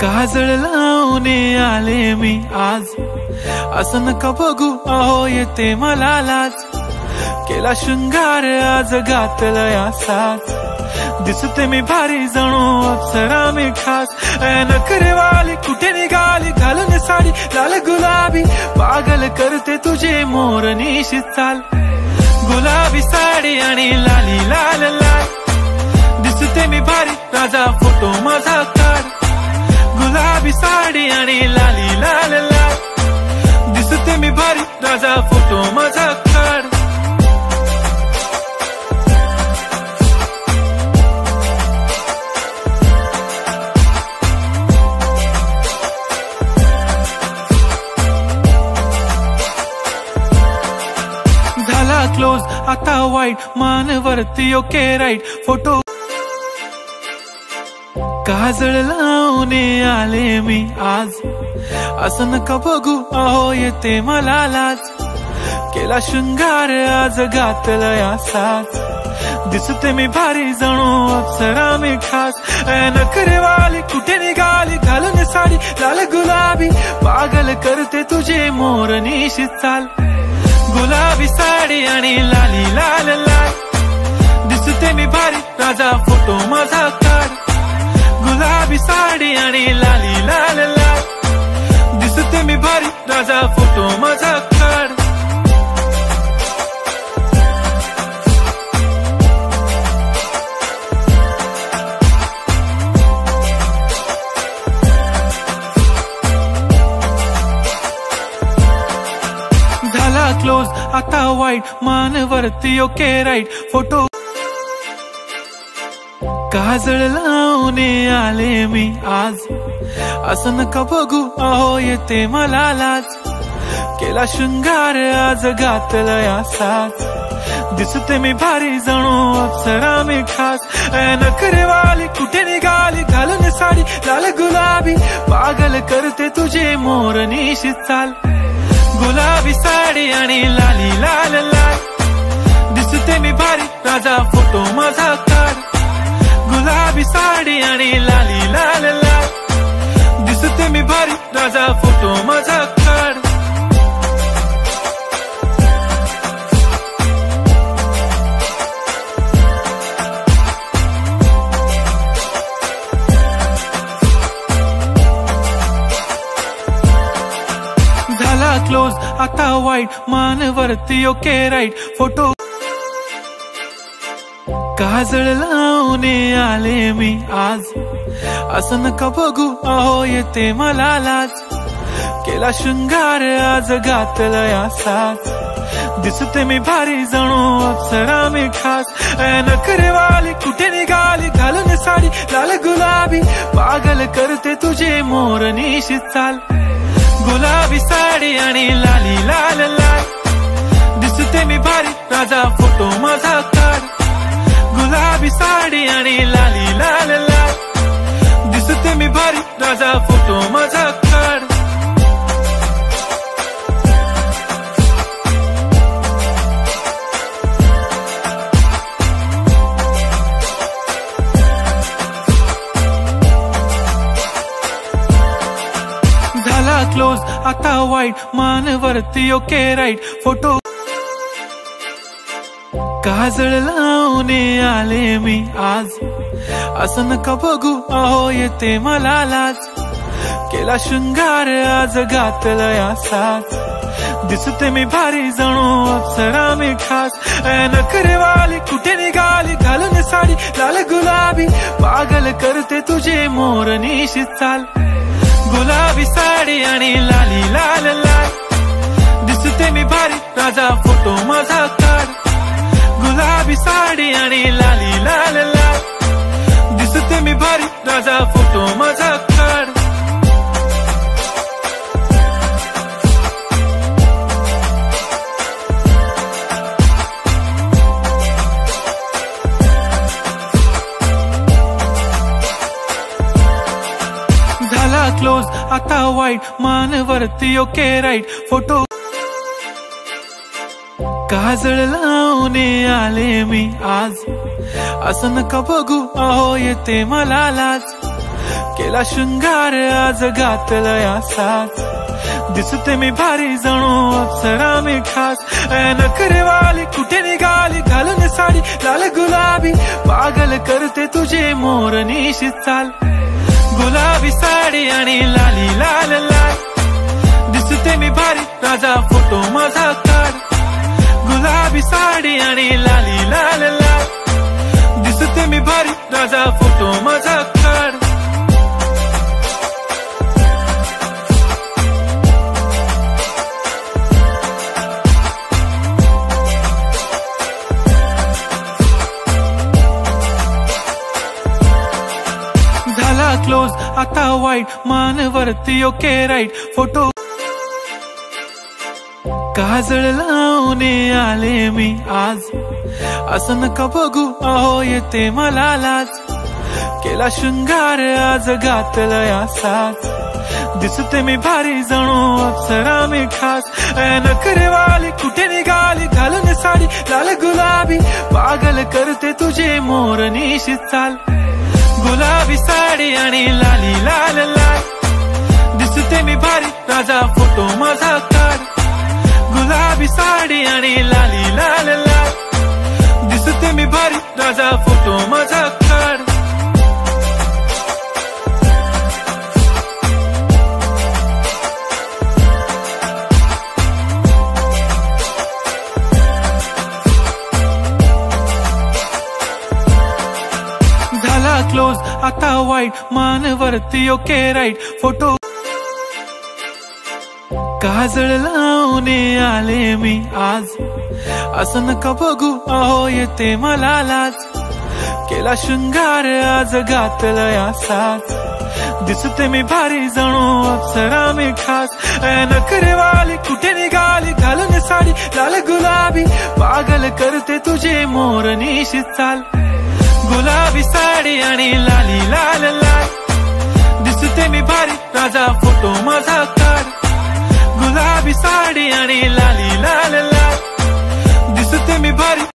काजळ लावून आले मी आज, असं नका बघू अहो येते मला लाज। केला शृंगार आज घातला साज, दिसते मी भारी जणू अप्सरा मी खास। नखरेवाली कुठे निघाली घालून साडी लाल गुलाबी, पागल करते तुझे मोरनीशी चाल। गुलाबी साडी आणि लाली लाल लाल, दिसते मी भारी राजा फोटो माझा काढ। गुलाबी साडी आणि लाली लाल लाल, दिसते मी भारी राजा फोटो माझा काढ। झाला क्लोज आता वाईट, मान वरती ओके राईट फोटो। काजळ लावून आले मी आज, असं नका बघू अहो येते मला लाज। केला शृंगार आज घातला साज, दिसते मी भारी जणू अप्सरा मी खास। नखरेवाली कुठे निघाली घालून साडी लाल गुलाबी, पागल करते तुझे मोरनीशी चाल। गुलाबी साडी आणि लाली लाल लाल, दिसते मी भारी राजा फोटो माझा काढ। गुलाबी साडी आणि लाली लाल लाल, दिसते मी भारी राजा फोटो माझा काढ। झाला क्लोज आता वाईट, मान वरती ओके राईट फोटो। काजळ लावून आले मी आज, असं नका बघू अहो येते मला लाज। केला शृंगार आज घातला साज, दिसते मी भारी जणू अप्सरा मी खास। नखरेवाली कुठे निघाली घालून साडी लाल गुलाबी, पागल करते तुझे मोरनीशी चाल। गुलाबी साडी आणि लाली लाल लाल, दिसते मी भारी राजा फोटो माझा काढ। गुलाबी साडी आणि लाली लाल लाल, दिसते मी भारी राजा फोटो माझा काढ। झाला क्लोज आता वाईट, मान वरती ओके राईट फोटो। काजळ लावून आले मी आज, असं नका बघू अहो येते मला लाज। केला शृंगार आज घातला साज, दिसते मी भारी जणू अप्सरा मी खास। नखरेवाली कुठे निघाली घालून साडी लाल गुलाबी, पागल करते तुझे मोरनीशी चाल। गुलाबी साडी आणि लाली लाल लाल, दिसते मी भारी राजा फोटो माझा काढ। गुलाबी साडी आणि लाली लाल लाल, दिसते मी भारी राजा फोटो माझा काढ। झाला क्लोज आता वाईट, मान वरती ओके राईट फोटो। काजळ लावून आले मी आज, असं नका बघू अहो येते मला लाज। केला शृंगार आज घातला साज, दिसते मी भारी जणू अप्सरा मी खास। नखरेवाली कुठे निघाली घालून साडी लाल गुलाबी, पागल करते तुझे मोरनीशी चाल। गुलाबी साडी आणि लाली लाल लाल, दिसते मी भारी राजा फोटो माझा काढ। गुलाबी साडी आणि लाली लाल लाल, दिसते मी भारी राजा फोटो माझा काढ। झाला क्लोज आता वाईट, मान वरती ओके राईट फोटो। काजळ लावून आले मी आज, असं नका बघू अहो येते मला लाज। केला शृंगार आज घातलं या साथ दिसते मी भारी जणू अप्सरा मी खास नखरेवाली कुठे निघाली घालून साडी लाल गुलाबी पागल करते तुझे मोरनीशी चाल गुलाबी साडी आणि लाली लाल लाल दिसते मी भारी राजा फोटो माझा काढ गुलाबी साडी आणि लाली लाल लाल दिसते मी भारी राजा फोटो माझा काढ झाला क्लोज आता वाईट मानवरती ओके राईट फोटो काजळ लावून आले मी आज असं नका बघू अहो येते मला लाज केला शृंगार आज घातलं या साथ दिसते मी भारी जणू अप्सरा मी खास नखरेवाली कुठे निघाली घालून साडी लाल गुलाबी पागल करते तुझे मोरनीशी चाल गुलाबी साडी आणि लाली लाल लाल दिसते मी भारी राजा फोटो माझा काढ गुलाबी साडी आणि लाली लाल लाल दिसते मी भारी राजा फोटो माझा काढ झाला क्लोज आता वाईट मानवरती ओके राईट फोटो काजळ लावून आले मी आज असं नका बघू अहो येते मला लाज केला शृंगार आज घातलं या साथ दिसते मी भारी जणू अप्सरा मी खास नखरेवाली कुठे निघाली घालून साडी लाल गुलाबी पागल करते तुझे मोरनीशी चाल गुलाबी साडी आणि लाली लाल लाल दिसते मी भारी राजा फोटो माझा काढ गुलाबी साडी आणि लाली लाल लाल दिसते मी भारी